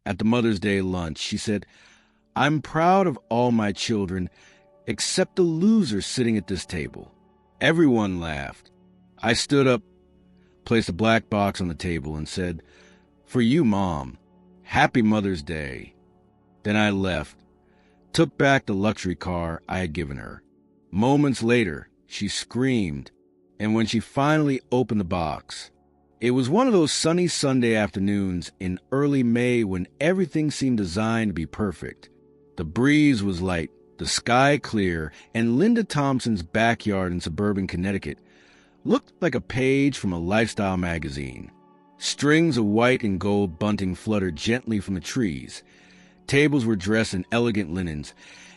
At the Mother's Day lunch, she said, "I'm proud of all my children, except the loser sitting at this table." Everyone laughed. I stood up, placed a black box on the table, and said, "For you, Mom. Happy Mother's Day." Then I left, took back the luxury car I had given her. Moments later, she screamed, and when she finally opened the box, it was one of those sunny Sunday afternoons in early May when everything seemed designed to be perfect. The breeze was light, the sky clear, and Linda Thompson's backyard in suburban Connecticut looked like a page from a lifestyle magazine. Strings of white and gold bunting fluttered gently from the trees. Tables were dressed in elegant linens,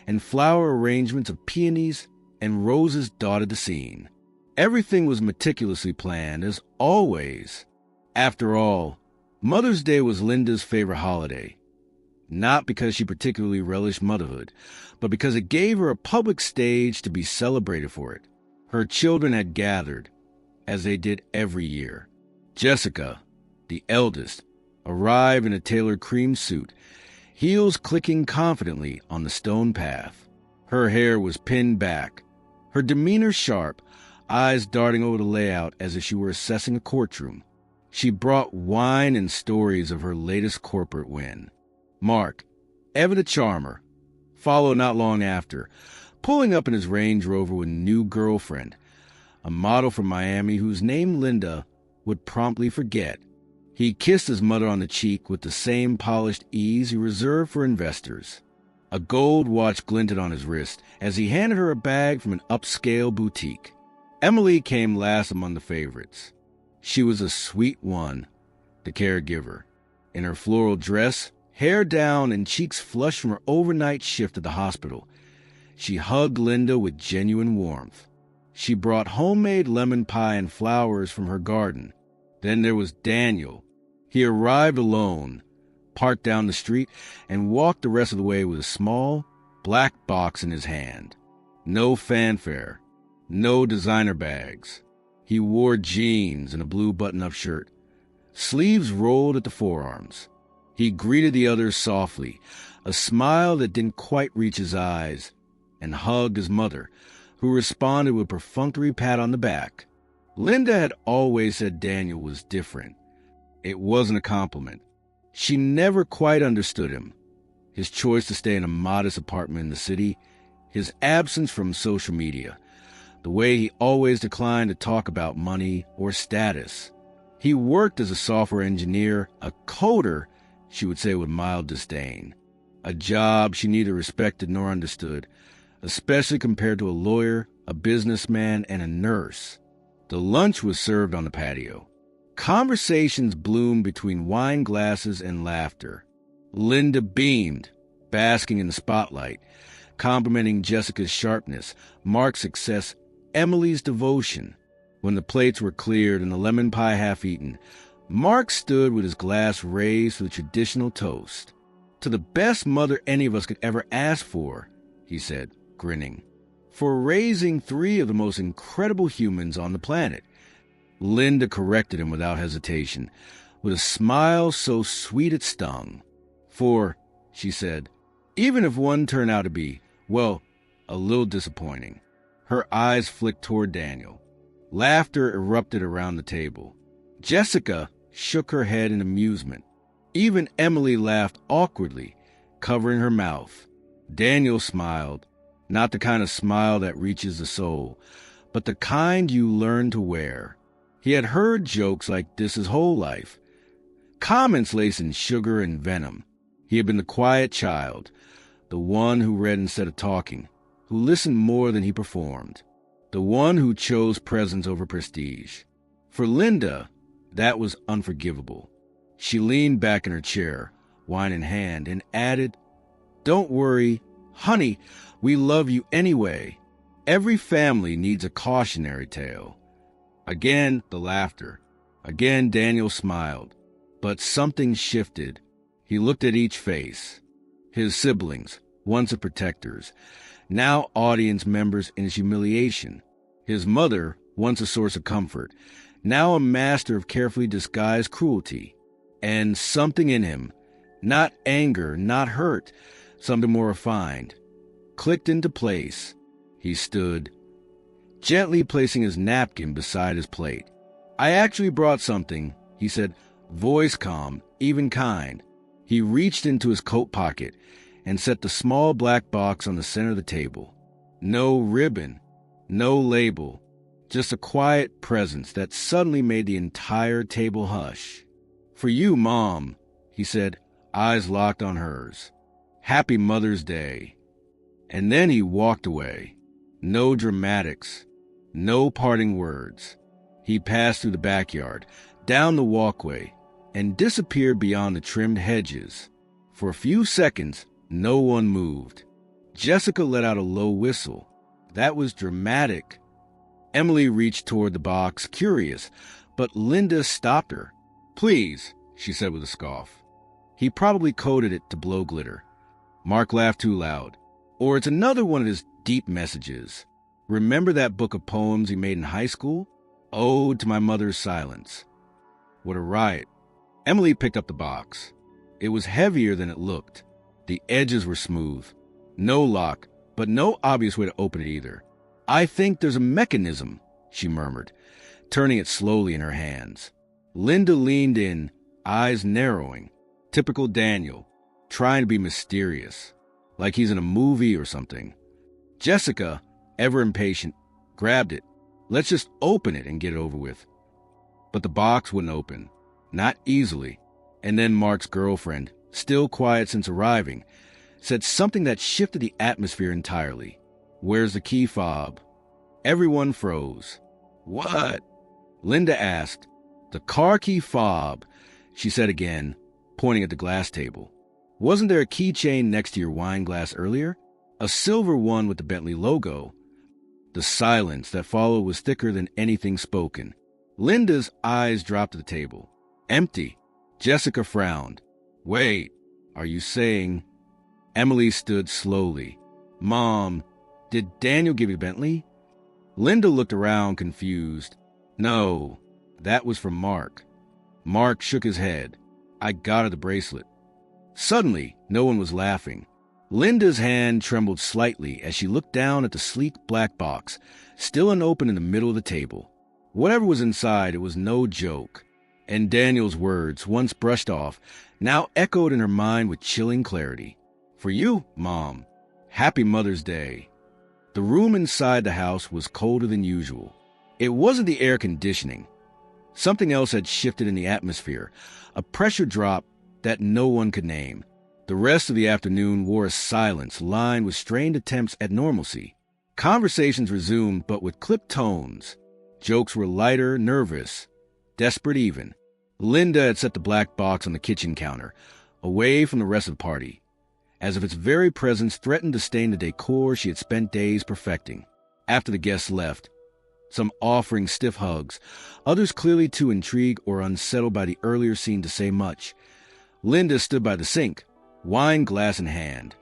and flower arrangements of peonies and roses dotted the scene. Everything was meticulously planned, as always. After all, Mother's Day was Linda's favorite holiday. Not because she particularly relished motherhood, but because it gave her a public stage to be celebrated for it. Her children had gathered, as they did every year. Jessica, the eldest, arrived in a tailored cream suit, heels clicking confidently on the stone path. Her hair was pinned back, her demeanor sharp, eyes darting over the layout as if she were assessing a courtroom. She brought wine and stories of her latest corporate win. Mark, ever the charmer, followed not long after, pulling up in his Range Rover with a new girlfriend, a model from Miami whose name Linda would promptly forget. He kissed his mother on the cheek with the same polished ease he reserved for investors. A gold watch glinted on his wrist as he handed her a bag from an upscale boutique. Emily came last among the favorites. She was a sweet one, the caregiver. In her floral dress, hair down and cheeks flushed from her overnight shift at the hospital, she hugged Linda with genuine warmth. She brought homemade lemon pie and flowers from her garden. Then there was Daniel. He arrived alone, parked down the street, and walked the rest of the way with a small, black box in his hand. No fanfare, no designer bags. He wore jeans and a blue button-up shirt. Sleeves rolled at the forearms. He greeted the others softly, a smile that didn't quite reach his eyes, and hugged his mother, who responded with a perfunctory pat on the back. Linda had always said Daniel was different. It wasn't a compliment. She never quite understood him. His choice to stay in a modest apartment in the city, his absence from social media, the way he always declined to talk about money or status. He worked as a software engineer, a coder, she would say with mild disdain. A job she neither respected nor understood, especially compared to a lawyer, a businessman, and a nurse. The lunch was served on the patio. Conversations bloomed between wine glasses and laughter. Linda beamed, basking in the spotlight, complimenting Jessica's sharpness, Mark's success, Emily's devotion. When the plates were cleared and the lemon pie half-eaten, Mark stood with his glass raised for the traditional toast. "To the best mother any of us could ever ask for," he said, grinning. "For raising 3 of the most incredible humans on the planet." Linda corrected him without hesitation, with a smile so sweet it stung. "For," she said, "even if one turned out to be, well, a little disappointing." Her eyes flicked toward Daniel. Laughter erupted around the table. Jessica shook her head in amusement. Even Emily laughed awkwardly, covering her mouth. Daniel smiled, not the kind of smile that reaches the soul, but the kind you learn to wear. He had heard jokes like this his whole life, comments laced in sugar and venom. He had been the quiet child, the one who read instead of talking, who listened more than he performed, the one who chose presence over prestige. For Linda, that was unforgivable. She leaned back in her chair, wine in hand, and added, "Don't worry, honey, we love you anyway. Every family needs a cautionary tale." Again, the laughter. Again, Daniel smiled. But something shifted. He looked at each face. His siblings, once protectors, now audience members in his humiliation. His mother, once a source of comfort, now a master of carefully disguised cruelty. And something in him, Not anger, not hurt, something more refined. Clicked into place. He stood, gently placing his napkin beside his plate. "I actually brought something," he said, voice calm, even kind. He reached into his coat pocket and set the small black box on the center of the table. No ribbon, no label, just a quiet presence that suddenly made the entire table hush. "For you, Mom," he said, eyes locked on hers. "Happy Mother's Day." And then he walked away. No dramatics, no parting words. He passed through the backyard, down the walkway, and disappeared beyond the trimmed hedges. For a few seconds, no one moved. Jessica let out a low whistle. That was dramatic. Emily reached toward the box, curious, but Linda stopped her. "Please," she said with a scoff. He probably coded it to blow glitter. Mark laughed too loud. Or it's another one of his deep messages. Remember that book of poems he made in high school? Ode to My Mother's Silence. What a riot. Emily picked up the box. It was heavier than it looked. The edges were smooth. No lock, but no obvious way to open it either. "I think there's a mechanism," she murmured, turning it slowly in her hands. Linda leaned in, eyes narrowing. Typical Daniel, trying to be mysterious, like he's in a movie or something. Jessica, ever impatient, grabbed it. "Let's just open it and get it over with." But the box wouldn't open. Not easily. And then Mark's girlfriend, still quiet since arriving, said something that shifted the atmosphere entirely. "Where's the key fob?" Everyone froze. "What?" Linda asked. "The car key fob," she said again, pointing at the glass table. "Wasn't there a keychain next to your wine glass earlier? A silver one with the Bentley logo." The silence that followed was thicker than anything spoken. Linda's eyes dropped to the table. Empty. Jessica frowned. "Wait, are you saying—" Emily stood slowly. "Mom, did Daniel give you Bentley?" Linda looked around, confused. "No, that was from Mark." Mark shook his head. "I got her the bracelet." Suddenly, no one was laughing. Linda's hand trembled slightly as she looked down at the sleek black box, still unopened in the middle of the table. Whatever was inside, it was no joke. And Daniel's words, once brushed off, now echoed in her mind with chilling clarity. "For you, Mom. Happy Mother's Day." The room inside the house was colder than usual. It wasn't the air conditioning. Something else had shifted in the atmosphere, a pressure drop that no one could name. The rest of the afternoon wore a silence lined with strained attempts at normalcy. Conversations resumed, but with clipped tones. Jokes were lighter, nervous, desperate even. Linda had set the black box on the kitchen counter, away from the rest of the party, as if its very presence threatened to stain the decor she had spent days perfecting. After the guests left, some offering stiff hugs, others clearly too intrigued or unsettled by the earlier scene to say much, Linda stood by the sink, wine glass in hand,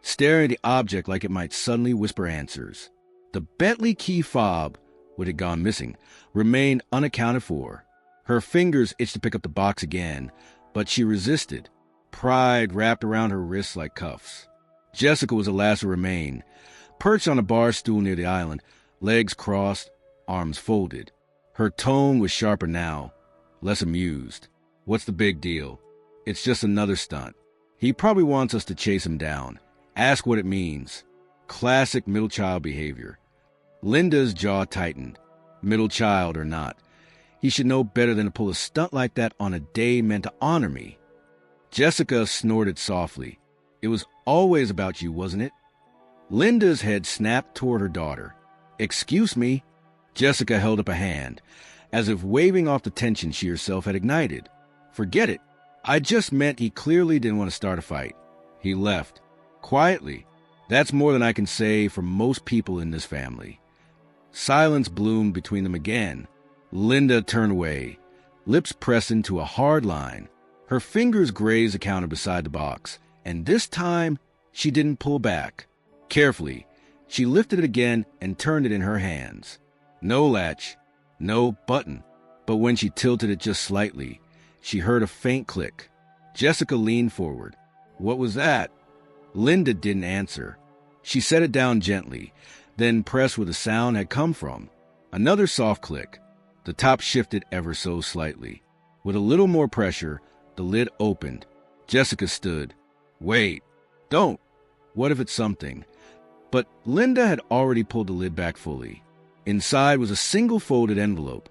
staring at the object like it might suddenly whisper answers. The Bentley key fob, what had gone missing, remained unaccounted for. Her fingers itched to pick up the box again, but she resisted. Pride wrapped around her wrists like cuffs. Jessica was the last to remain, perched on a bar stool near the island, legs crossed, arms folded. Her tone was sharper now, less amused. "What's the big deal? It's just another stunt. He probably wants us to chase him down. Ask what it means." Classic middle child behavior. Linda's jaw tightened. Middle child or not, he should know better than to pull a stunt like that on a day meant to honor me. Jessica snorted softly. "It was always about you, wasn't it?" Linda's head snapped toward her daughter. "Excuse me." Jessica held up a hand, as if waving off the tension she herself had ignited. "Forget it. I just meant he clearly didn't want to start a fight. He left. Quietly. That's more than I can say for most people in this family." Silence bloomed between them again. Linda turned away, lips pressed into a hard line. Her fingers grazed the counter beside the box, and this time she didn't pull back. Carefully, she lifted it again and turned it in her hands. No latch, no button, but when she tilted it just slightly, she heard a faint click. Jessica leaned forward. What was that? Linda didn't answer. She set it down gently, then pressed where the sound had come from. Another soft click. The top shifted ever so slightly. With a little more pressure, the lid opened. Jessica stood. Wait, don't. What if it's something? But Linda had already pulled the lid back fully. Inside was a single folded envelope,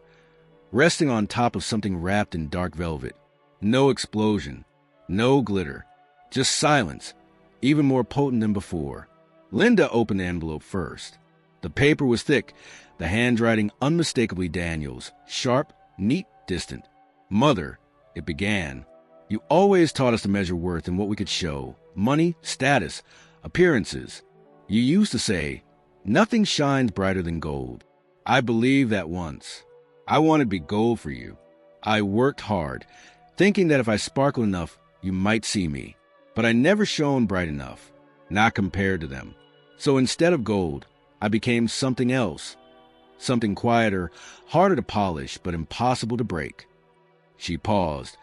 resting on top of something wrapped in dark velvet. No explosion, no glitter, just silence, even more potent than before. Linda opened the envelope first. The paper was thick, the handwriting unmistakably Daniel's, sharp, neat, distant. Mother, it began. You always taught us to measure worth in what we could show. Money, status, appearances. You used to say, nothing shines brighter than gold. I believed that once. I wanted to be gold for you. I worked hard, thinking that if I sparkled enough, you might see me. But I never shone bright enough, not compared to them. So instead of gold, I became something else. Something quieter, harder to polish, but impossible to break. She paused,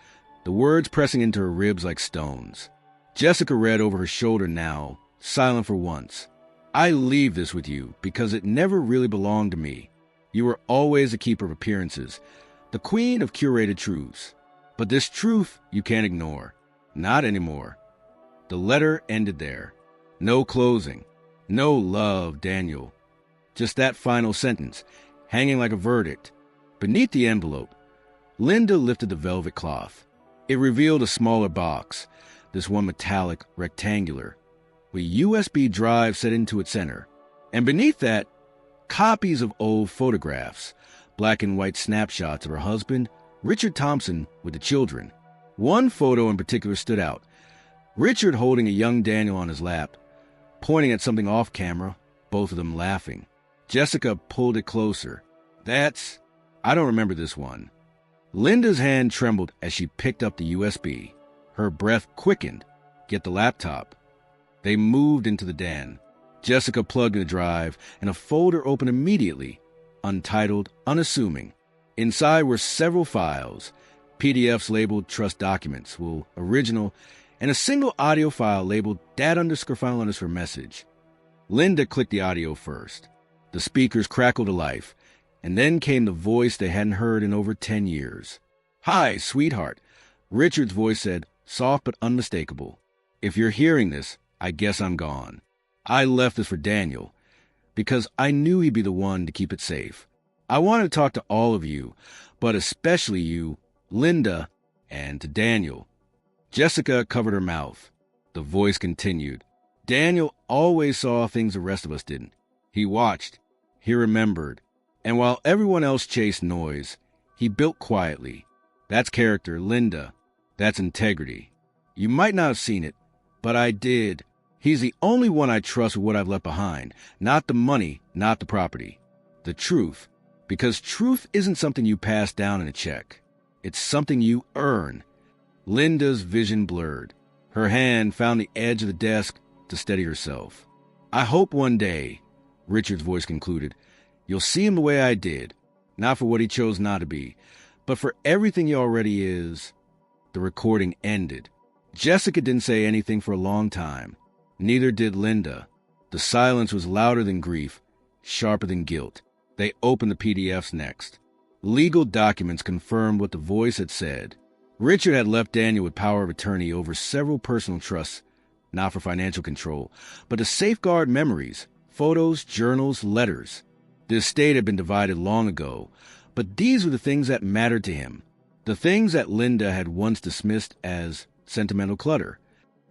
the words pressing into her ribs like stones. Jessica read over her shoulder now, silent for once. I leave this with you because it never really belonged to me. You were always a keeper of appearances, the queen of curated truths. But this truth you can't ignore. Not anymore. The letter ended there. No closing. No love, Daniel. Just that final sentence, hanging like a verdict. Beneath the envelope, Linda lifted the velvet cloth. It revealed a smaller box, this one metallic, rectangular, with USB drive set into its center. And beneath that, copies of old photographs, black and white snapshots of her husband, Richard Thompson, with the children. One photo in particular stood out. Richard holding a young Daniel on his lap, pointing at something off camera, both of them laughing. Jessica pulled it closer. I don't remember this one. Linda's hand trembled as she picked up the USB. Her breath quickened. Get the laptop. They moved into the den. Jessica plugged in the drive, and a folder opened immediately, untitled, unassuming. Inside were several files, PDFs labeled Trust Documents, original, and a single audio file labeled Dad_Final for message. Linda clicked the audio first. The speakers crackled to life, and then came the voice they hadn't heard in over 10 years. Hi, sweetheart. Richard's voice said, soft but unmistakable. If you're hearing this, I guess I'm gone. I left this for Daniel, because I knew he'd be the one to keep it safe. I wanted to talk to all of you, but especially you, Linda, and to Daniel. Jessica covered her mouth. The voice continued. Daniel always saw things the rest of us didn't. He watched. He remembered. And while everyone else chased noise, he built quietly. That's character, Linda. That's integrity. You might not have seen it, but I did. He's the only one I trust with what I've left behind. Not the money, not the property. The truth. Because truth isn't something you pass down in a check. It's something you earn. Linda's vision blurred. Her hand found the edge of the desk to steady herself. I hope one day, Richard's voice concluded, you'll see him the way I did. Not for what he chose not to be, but for everything he already is. The recording ended. Jessica didn't say anything for a long time. Neither did Linda. The silence was louder than grief, sharper than guilt. They opened the PDFs next. Legal documents confirmed what the voice had said. Richard had left Daniel with power of attorney over several personal trusts, not for financial control, but to safeguard memories, photos, journals, letters. The estate had been divided long ago, but these were the things that mattered to him. The things that Linda had once dismissed as sentimental clutter.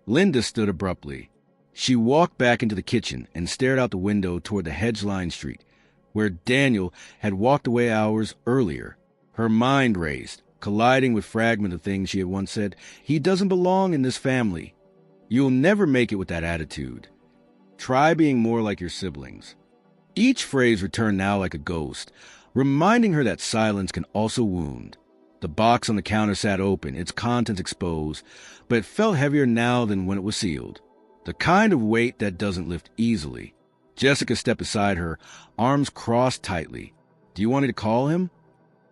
Linda stood abruptly. She walked back into the kitchen and stared out the window toward the hedge-lined street, where Daniel had walked away hours earlier. Her mind raced, colliding with fragments of things she had once said. He doesn't belong in this family. You'll never make it with that attitude. Try being more like your siblings. Each phrase returned now like a ghost, reminding her that silence can also wound. The box on the counter sat open, its contents exposed, but it felt heavier now than when it was sealed. The kind of weight that doesn't lift easily. Jessica stepped beside her, arms crossed tightly. Do you want me to call him?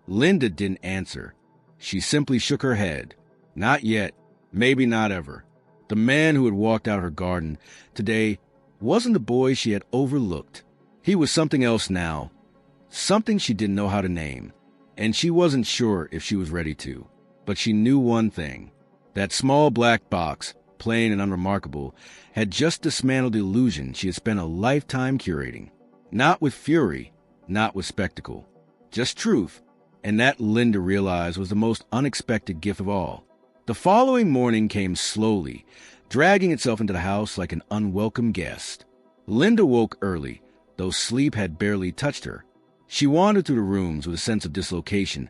Linda didn't answer. She simply shook her head. Not yet. Maybe not ever. The man who had walked out her garden today wasn't the boy she had overlooked. He was something else now, something she didn't know how to name, and she wasn't sure if she was ready to. But she knew one thing. That small black box, plain and unremarkable, had just dismantled the illusion she had spent a lifetime curating. Not with fury, not with spectacle, just truth, and that Linda realized was the most unexpected gift of all. The following morning came slowly, dragging itself into the house like an unwelcome guest. Linda woke early, though sleep had barely touched her. She wandered through the rooms with a sense of dislocation,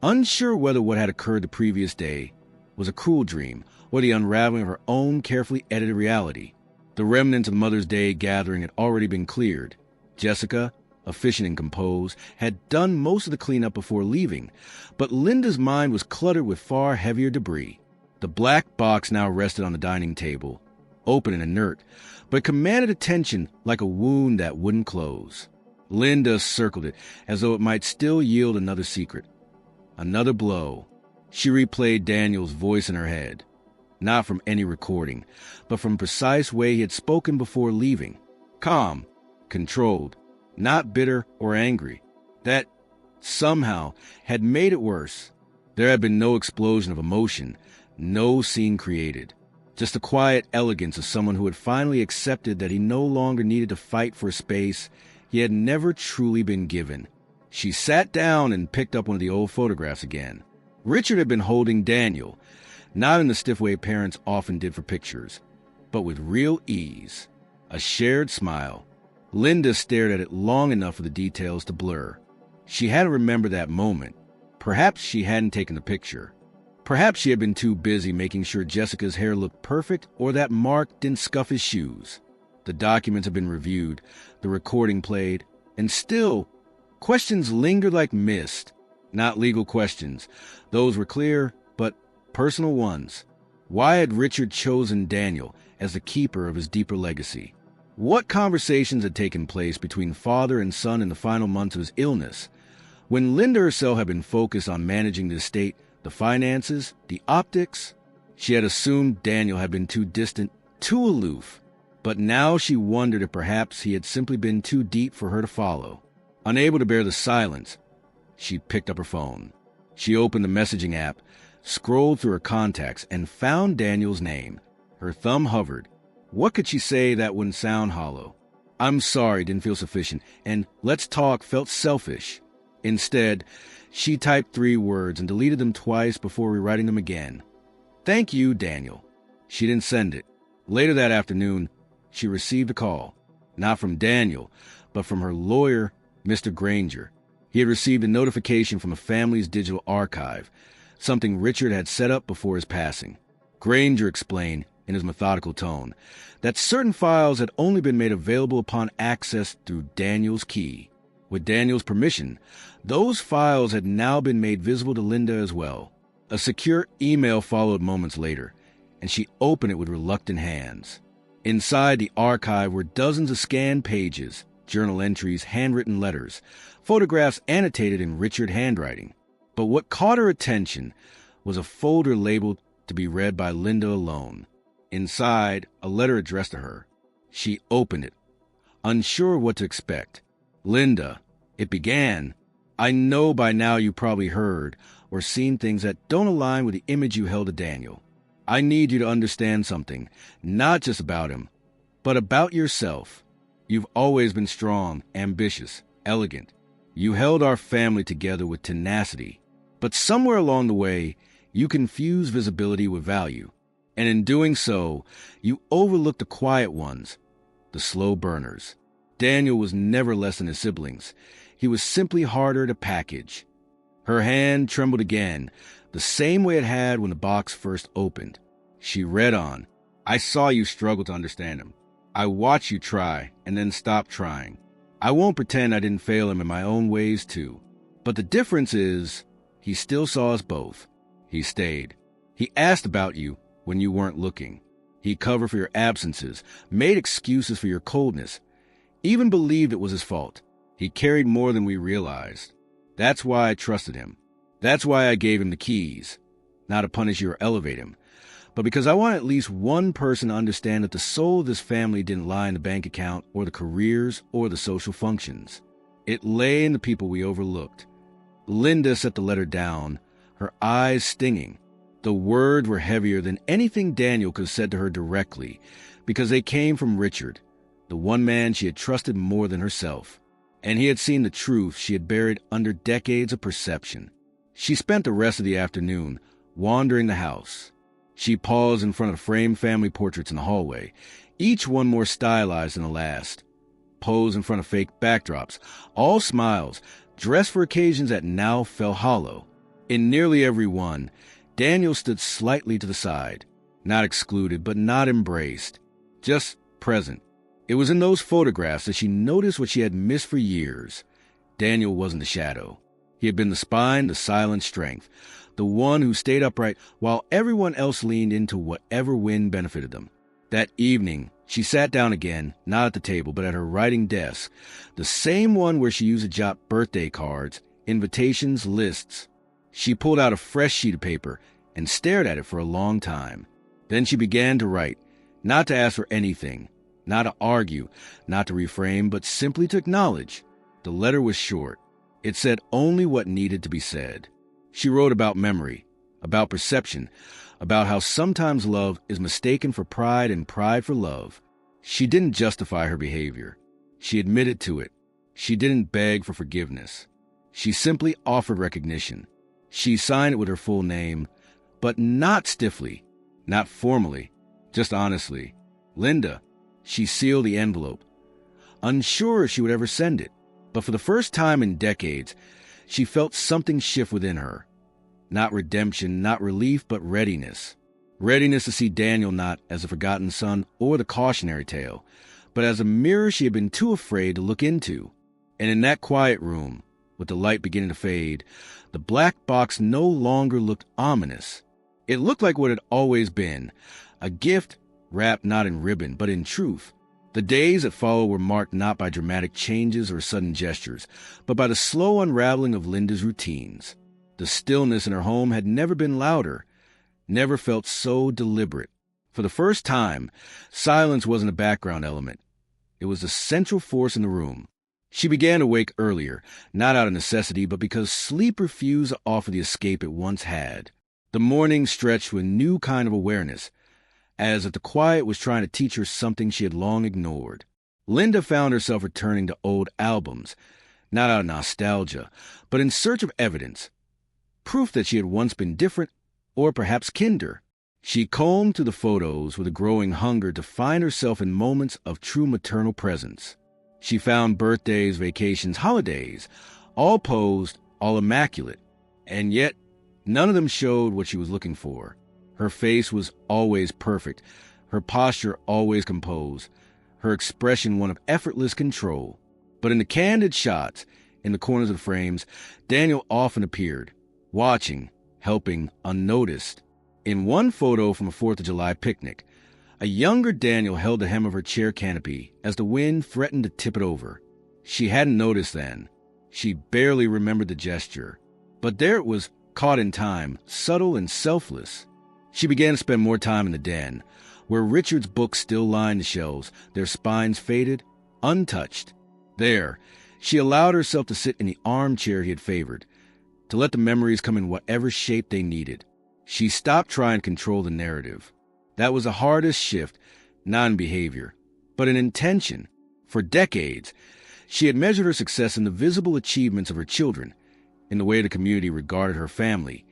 unsure whether what had occurred the previous day was a cruel dream or the unraveling of her own carefully edited reality. The remnants of Mother's Day gathering had already been cleared. Jessica, efficient and composed, had done most of the cleanup before leaving, but Linda's mind was cluttered with far heavier debris. The black box now rested on the dining table, open and inert, but commanded attention like a wound that wouldn't close. Linda circled it as though it might still yield another secret. Another blow. She replayed Daniel's voice in her head, not from any recording, but from the precise way he had spoken before leaving. Calm, controlled, not bitter or angry. That, somehow, had made it worse. There had been no explosion of emotion, no scene created. Just the quiet elegance of someone who had finally accepted that he no longer needed to fight for a space he had never truly been given. She sat down and picked up one of the old photographs again. Richard had been holding Daniel, not in the stiff way parents often did for pictures, but with real ease. A shared smile. Linda stared at it long enough for the details to blur. She had to remember that moment. Perhaps she hadn't taken the picture. Perhaps she had been too busy making sure Jessica's hair looked perfect or that Mark didn't scuff his shoes. The documents had been reviewed, the recording played, and still, questions lingered like mist. Not legal questions. Those were clear, but personal ones. Why had Richard chosen Daniel as the keeper of his deeper legacy? What conversations had taken place between father and son in the final months of his illness, when Linda herself had been focused on managing the estate, the finances, the optics? She had assumed Daniel had been too distant, too aloof, but now she wondered if perhaps he had simply been too deep for her to follow. Unable to bear the silence, she picked up her phone. She opened the messaging app, scrolled through her contacts, and found Daniel's name. Her thumb hovered. What could she say that wouldn't sound hollow? I'm sorry didn't feel sufficient, and let's talk felt selfish. Instead, she typed 3 words and deleted them twice before rewriting them again. Thank you, Daniel. She didn't send it. Later that afternoon, she received a call. Not from Daniel, but from her lawyer, Mr. Granger. He had received a notification from the family's digital archive, something Richard had set up before his passing. Granger explained, in his methodical tone, that certain files had only been made available upon access through Daniel's key. With Daniel's permission, those files had now been made visible to Linda as well. A secure email followed moments later, and she opened it with reluctant hands. Inside the archive were dozens of scanned pages, journal entries, handwritten letters, photographs annotated in Richard handwriting. But what caught her attention was a folder labeled to be read by Linda alone. Inside, a letter addressed to her. She opened it, unsure what to expect. Linda, it began, I know by now you probably heard or seen things that don't align with the image you held of Daniel. I need you to understand something, not just about him, but about yourself. You've always been strong, ambitious, elegant. You held our family together with tenacity. But somewhere along the way, you confused visibility with value. And in doing so, you overlooked the quiet ones, the slow burners. Daniel was never less than his siblings. He was simply harder to package. Her hand trembled again, the same way it had when the box first opened. She read on. I saw you struggle to understand him. I watched you try and then stop trying. I won't pretend I didn't fail him in my own ways too. But the difference is, he still saw us both. He stayed. He asked about you when you weren't looking. He covered for your absences, made excuses for your coldness, even believed it was his fault. He carried more than we realized. That's why I trusted him. That's why I gave him the keys. Not to punish you or elevate him, but because I want at least one person to understand that the soul of this family didn't lie in the bank account or the careers or the social functions. It lay in the people we overlooked. Linda set the letter down, her eyes stinging. The words were heavier than anything Daniel could have said to her directly, because they came from Richard, the one man she had trusted more than herself. And he had seen the truth she had buried under decades of perception. She spent the rest of the afternoon wandering the house. She paused in front of framed family portraits in the hallway, each one more stylized than the last. Posed in front of fake backdrops, all smiles, dressed for occasions that now fell hollow. In nearly every one, Daniel stood slightly to the side, not excluded but not embraced, just present. It was in those photographs that she noticed what she had missed for years. Daniel wasn't the shadow. He had been the spine, the silent strength, the one who stayed upright while everyone else leaned into whatever wind benefited them. That evening, she sat down again, not at the table, but at her writing desk, the same one where she used to jot birthday cards, invitations, lists. She pulled out a fresh sheet of paper and stared at it for a long time. Then she began to write, not to ask for anything, not to argue, not to reframe, but simply to acknowledge. The letter was short. It said only what needed to be said. She wrote about memory, about perception, about how sometimes love is mistaken for pride and pride for love. She didn't justify her behavior. She admitted to it. She didn't beg for forgiveness. She simply offered recognition. She signed it with her full name, but not stiffly, not formally, just honestly. Linda. She sealed the envelope, unsure if she would ever send it. But for the first time in decades, she felt something shift within her. Not redemption, not relief, but readiness. Readiness to see Daniel not as a forgotten son or the cautionary tale, but as a mirror she had been too afraid to look into. And in that quiet room, with the light beginning to fade, the black box no longer looked ominous. It looked like what it had always been, a gift wrapped not in ribbon, but in truth. The days that followed were marked not by dramatic changes or sudden gestures, but by the slow unraveling of Linda's routines. The stillness in her home had never been louder, never felt so deliberate. For the first time, silence wasn't a background element. It was the central force in the room. She began to wake earlier, not out of necessity, but because sleep refused to offer the escape it once had. The morning stretched with a new kind of awareness, as if the quiet was trying to teach her something she had long ignored. Linda found herself returning to old albums, not out of nostalgia, but in search of evidence, proof that she had once been different, or perhaps kinder. She combed through the photos with a growing hunger to find herself in moments of true maternal presence. She found birthdays, vacations, holidays, all posed, all immaculate, and yet none of them showed what she was looking for. Her face was always perfect, her posture always composed, her expression one of effortless control. But in the candid shots, in the corners of the frames, Daniel often appeared, watching, helping, unnoticed. In one photo from a 4th of July picnic, a younger Daniel held the hem of her chair canopy as the wind threatened to tip it over. She hadn't noticed then. She barely remembered the gesture. But there it was, caught in time, subtle and selfless. She began to spend more time in the den, where Richard's books still lined the shelves, their spines faded, untouched. There, she allowed herself to sit in the armchair he had favored, to let the memories come in whatever shape they needed. She stopped trying to control the narrative. That was the hardest shift, not in behavior, but in intention. For decades, she had measured her success in the visible achievements of her children, in the way the community regarded her family,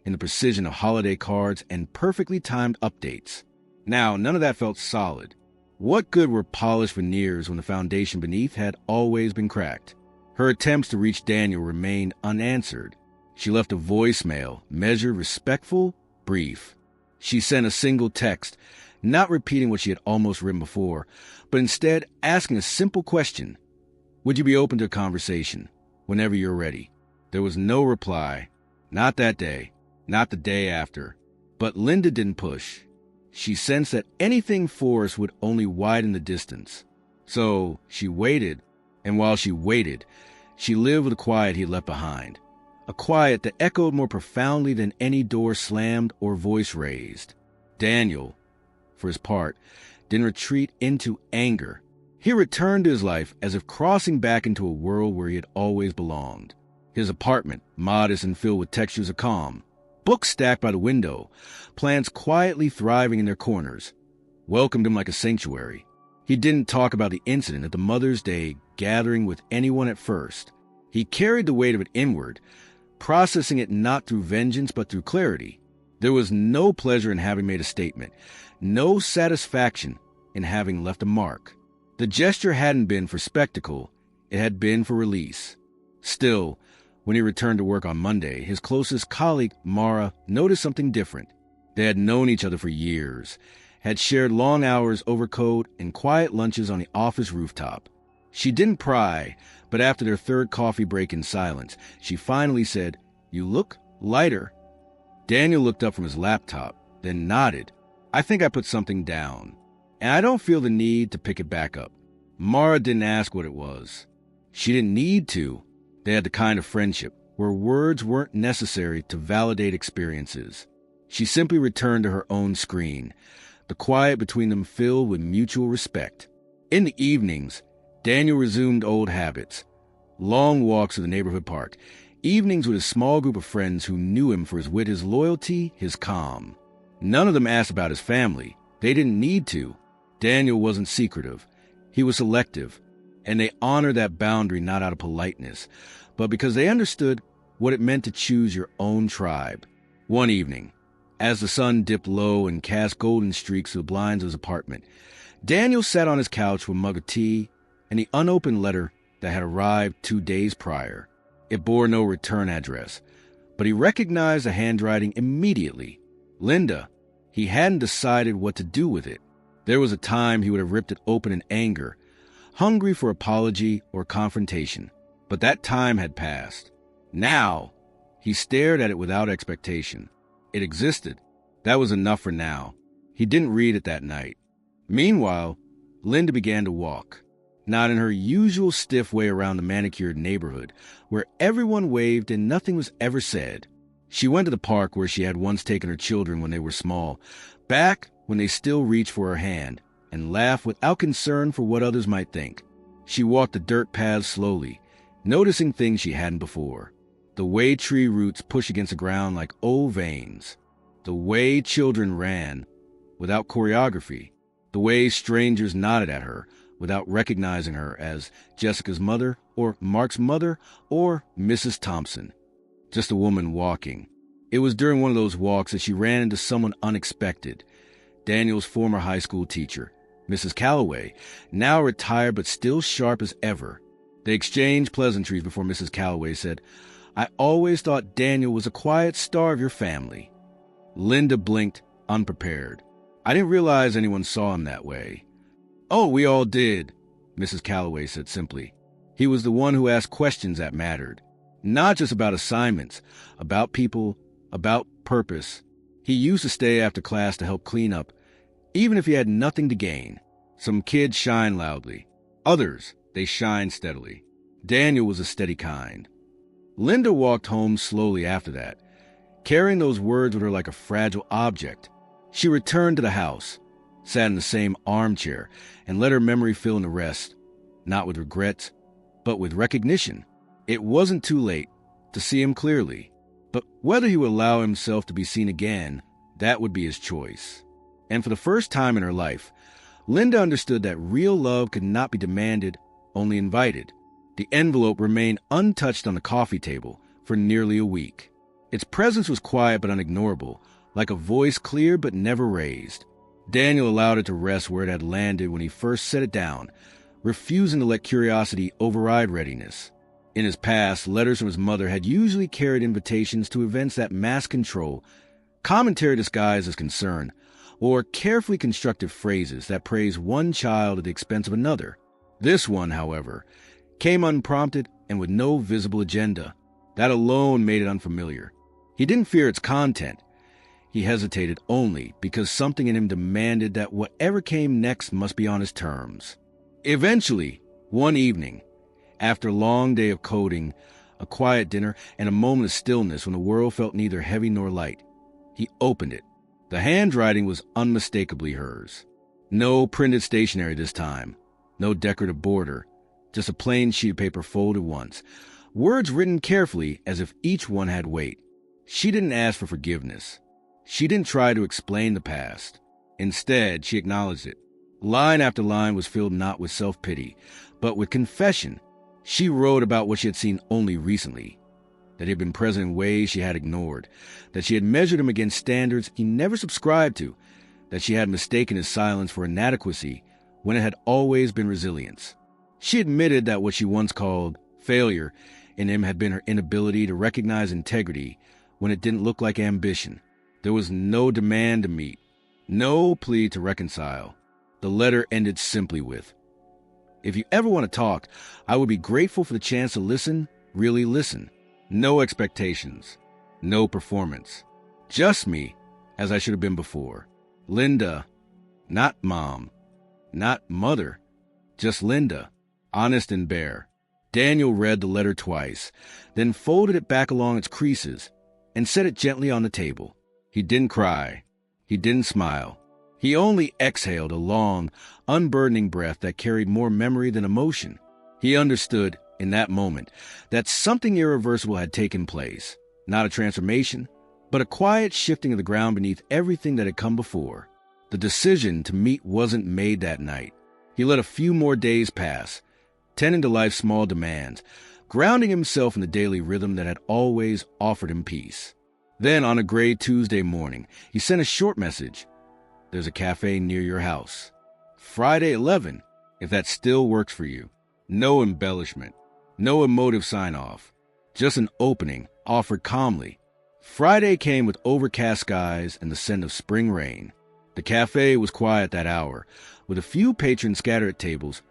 in the precision of holiday cards and perfectly timed updates. Now, none of that felt solid. What good were polished veneers when the foundation beneath had always been cracked? Her attempts to reach Daniel remained unanswered. She left a voicemail, measured, respectful, brief. She sent a single text, not repeating what she had almost written before, but instead asking a simple question. Would you be open to a conversation whenever you're ready? There was no reply. Not that day. Not the day after. But Linda didn't push. She sensed that anything forced would only widen the distance. So she waited, and while she waited, she lived with the quiet he had left behind. A quiet that echoed more profoundly than any door slammed or voice raised. Daniel, for his part, didn't retreat into anger. He returned to his life as if crossing back into a world where he had always belonged. His apartment, modest and filled with textures of calm, books stacked by the window, plants quietly thriving in their corners, welcomed him like a sanctuary. He didn't talk about the incident at the Mother's Day gathering with anyone at first. He carried the weight of it inward, processing it not through vengeance but through clarity. There was no pleasure in having made a statement, no satisfaction in having left a mark. The gesture hadn't been for spectacle, it had been for release. Still, when he returned to work on Monday, his closest colleague, Mara, noticed something different. They had known each other for years, had shared long hours over code and quiet lunches on the office rooftop. She didn't pry, but after their third coffee break in silence, she finally said, "You look lighter." Daniel looked up from his laptop, then nodded. "I think I put something down, and I don't feel the need to pick it back up." Mara didn't ask what it was. She didn't need to. They had the kind of friendship where words weren't necessary to validate experiences. She simply returned to her own screen, the quiet between them filled with mutual respect. In the evenings, Daniel resumed old habits. Long walks to the neighborhood park, evenings with a small group of friends who knew him for his wit, his loyalty, his calm. None of them asked about his family. They didn't need to. Daniel wasn't secretive. He was selective, and they honored that boundary not out of politeness, but because they understood what it meant to choose your own tribe. One evening, as the sun dipped low and cast golden streaks through the blinds of his apartment, Daniel sat on his couch with a mug of tea and the unopened letter that had arrived 2 days prior. It bore no return address, but he recognized the handwriting immediately. Linda. He hadn't decided what to do with it. There was a time he would have ripped it open in anger, hungry for apology or confrontation, but that time had passed. Now, he stared at it without expectation. It existed. That was enough for now. He didn't read it that night. Meanwhile, Linda began to walk, not in her usual stiff way around the manicured neighborhood, where everyone waved and nothing was ever said. She went to the park where she had once taken her children when they were small, back when they still reached for her hand, and laughed without concern for what others might think. She walked the dirt paths slowly, noticing things she hadn't before. The way tree roots push against the ground like old veins. The way children ran, without choreography. The way strangers nodded at her, without recognizing her as Jessica's mother, or Mark's mother, or Mrs. Thompson. Just a woman walking. It was during one of those walks that she ran into someone unexpected. Daniel's former high school teacher, Mrs. Calloway, now retired but still sharp as ever. They exchanged pleasantries before Mrs. Calloway said, "I always thought Daniel was a quiet star of your family." Linda blinked, unprepared. "I didn't realize anyone saw him that way." "Oh, we all did," Mrs. Calloway said simply. He was the one who asked questions that mattered. Not just about assignments, about people, about purpose. He used to stay after class to help clean up, even if he had nothing to gain. Some kids shine loudly. Others, they shine steadily. Daniel was a steady kind. Linda walked home slowly after that, carrying those words with her like a fragile object. She returned to the house, sat in the same armchair, and let her memory fill in the rest, not with regrets, but with recognition. It wasn't too late to see him clearly, but whether he would allow himself to be seen again, that would be his choice. And for the first time in her life, Linda understood that real love could not be demanded, only invited. The envelope remained untouched on the coffee table for nearly a week. Its presence was quiet but unignorable, like a voice clear but never raised. Daniel allowed it to rest where it had landed when he first set it down, refusing to let curiosity override readiness. In his past, letters from his mother had usually carried invitations to events that masked control, commentary disguised as concern, or carefully constructed phrases that praised one child at the expense of another. This one, however, came unprompted and with no visible agenda. That alone made it unfamiliar. He didn't fear its content. He hesitated only because something in him demanded that whatever came next must be on his terms. Eventually, one evening, after a long day of coding, a quiet dinner, and a moment of stillness when the world felt neither heavy nor light, he opened it. The handwriting was unmistakably hers. No printed stationery this time, no decorative border, just a plain sheet of paper folded once, words written carefully as if each one had weight. She didn't ask for forgiveness. She didn't try to explain the past. Instead, she acknowledged it. Line after line was filled not with self-pity, but with confession. She wrote about what she had seen only recently, that he had been present in ways she had ignored, that she had measured him against standards he never subscribed to, that she had mistaken his silence for inadequacy when it had always been resilience. She admitted that what she once called failure in him had been her inability to recognize integrity when it didn't look like ambition. There was no demand to meet, no plea to reconcile. The letter ended simply with, "If you ever want to talk, I would be grateful for the chance to listen, really listen. No expectations, no performance. Just me, as I should have been before. Linda, not mom, not mother, just Linda, honest and bare." Daniel read the letter twice, then folded it back along its creases and set it gently on the table. He didn't cry. He didn't smile. He only exhaled a long, unburdening breath that carried more memory than emotion. He understood, in that moment, that something irreversible had taken place. Not a transformation, but a quiet shifting of the ground beneath everything that had come before. The decision to meet wasn't made that night. He let a few more days pass, tending to life's small demands, grounding himself in the daily rhythm that had always offered him peace. Then, on a gray Tuesday morning, he sent a short message. "There's a cafe near your house. Friday 11, if that still works for you." No embellishment, no emotive sign-off, just an opening offered calmly. Friday came with overcast skies and the scent of spring rain. The cafe was quiet that hour, with a few patrons scattered at tables,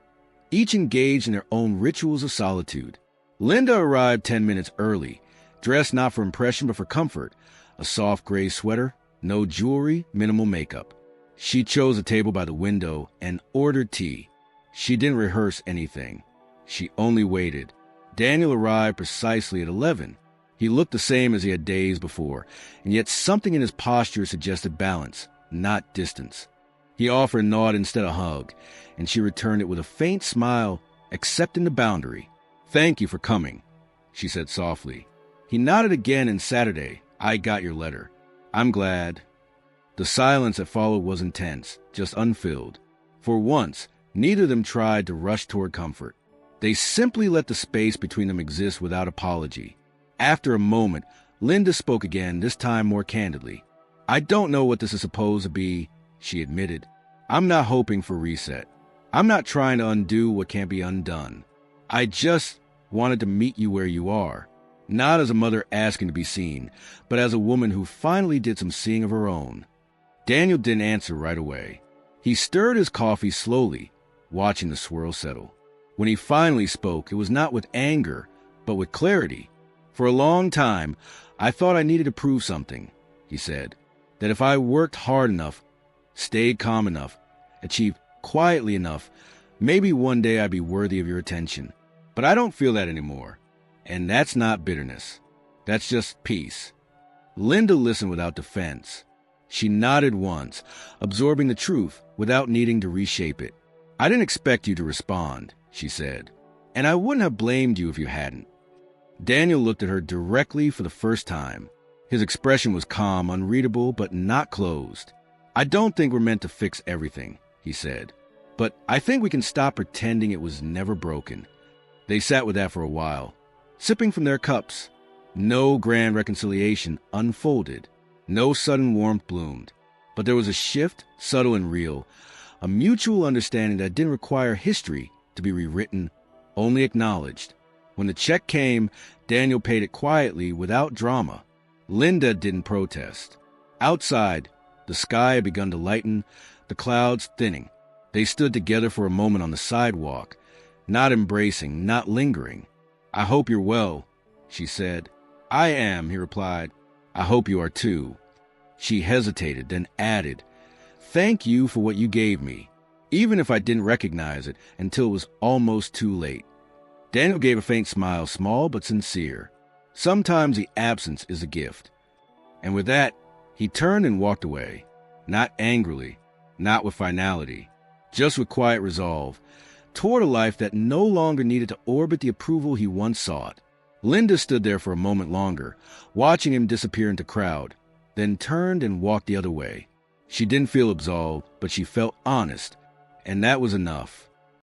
each engaged in their own rituals of solitude. Linda arrived 10 minutes early, dressed not for impression but for comfort, a soft gray sweater, no jewelry, minimal makeup. She chose a table by the window and ordered tea. She didn't rehearse anything. She only waited. Daniel arrived precisely at 11. He looked the same as he had days before, and yet something in his posture suggested balance, not distance. He offered a nod instead of a hug, and she returned it with a faint smile, accepting the boundary. "Thank you for coming," she said softly. He nodded again, and Saturday, "I got your letter. I'm glad." The silence that followed was intense, just unfilled. For once, neither of them tried to rush toward comfort. They simply let the space between them exist without apology. After a moment, Linda spoke again, this time more candidly. "I don't know what this is supposed to be," she admitted. "I'm not hoping for reset. I'm not trying to undo what can't be undone. I just wanted to meet you where you are. Not as a mother asking to be seen, but as a woman who finally did some seeing of her own." Daniel didn't answer right away. He stirred his coffee slowly, watching the swirl settle. When he finally spoke, it was not with anger, but with clarity. "For a long time, I thought I needed to prove something," he said. "That if I worked hard enough, stayed calm enough, achieved quietly enough, maybe one day I'd be worthy of your attention. But I don't feel that anymore. And that's not bitterness. That's just peace." Linda listened without defense. She nodded once, absorbing the truth without needing to reshape it. "I didn't expect you to respond," she said, "and I wouldn't have blamed you if you hadn't." Daniel looked at her directly for the first time. His expression was calm, unreadable, but not closed. "I don't think we're meant to fix everything," he said, "but I think we can stop pretending it was never broken." They sat with that for a while, sipping from their cups. No grand reconciliation unfolded. No sudden warmth bloomed. But there was a shift, subtle and real, a mutual understanding that didn't require history to be rewritten, only acknowledged. When the check came, Daniel paid it quietly, without drama. Linda didn't protest. Outside, the sky had begun to lighten, the clouds thinning. They stood together for a moment on the sidewalk, not embracing, not lingering. "I hope you're well," she said. "I am," he replied. "I hope you are too." She hesitated, then added, "Thank you for what you gave me, even if I didn't recognize it until it was almost too late." Daniel gave a faint smile, small but sincere. Sometimes the absence is a gift. And with that, he turned and walked away. not angrily, not with finality, just with quiet resolve, toward a life that no longer needed to orbit the approval he once sought. Linda stood there for a moment longer, watching him disappear into crowd, then turned and walked the other way. She didn't feel absolved, but she felt honest, and that was enough.